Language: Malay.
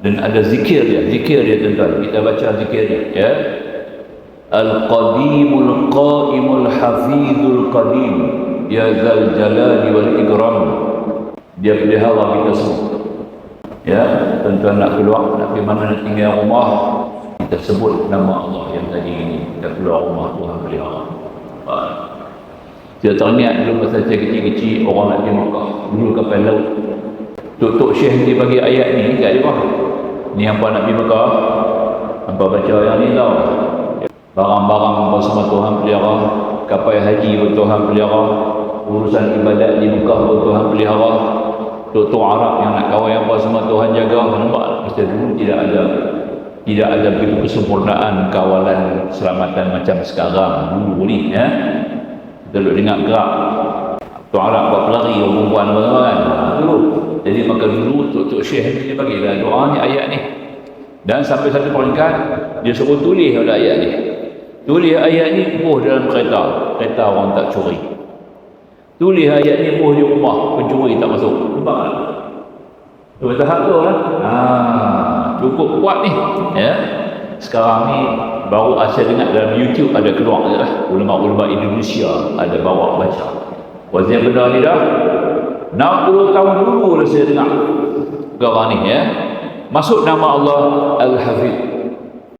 Dan ada zikir dia tuan-tuan. Kita baca zikir dia, ya. Al-Qadimul Qaimul Hafizul Qadim, ya Zal Jalali wal Ikram. Dia pelihara kita semua. Ya, tuan-tuan nak keluar, nak pergi mana, nak tinggal rumah, kita sebut nama Allah yang tadi ini. Kita keluar rumah, Tuhan pelihara. Saya teringat dulu masa saya kecil-kecil, orang nak pergi Makkah, dulu kapal laut. Tok Syekh ni bagi ayat ni kat dia. Ni hampa nak pergi Makkah, hampa baca yang ni tau. Barang-barang hampa semua Tuhan pelihara, kapal haji pun Tuhan pelihara, urusan ibadat di Makkah pun Tuhan pelihara. Tok Arab yang nak kawal hampa semua Tuhan jaga. Nampak? Masa dulu tidak ada begitu kesempurnaan kawalan keselamatan macam sekarang dulu ni, ya. Kita duduk dengar gerak Tok Arab buat pelari perempuan kan dulu. Jadi maka dulu Tok Syekh ni dia bagilah doa ni, ayat ni. Dan sampai satu peringkat dia suruh tulis pada ayat ni. Tulis ayat ni buh dalam kereta orang tak curi. Tulis ayat ni buh di rumah, pencuri tak masuk. Nampak tak? Tu tahap tu lah. Cukup kuat ni, ya. Sekarang ni baru saya dengar dalam YouTube ada keluar je lah. Ulama-ulama Indonesia ada bawa baca. Wazir benda ni dah 60 tahun dulu dah saya dengar perkara ni, ya. Masuk nama Allah Al-Hafidh.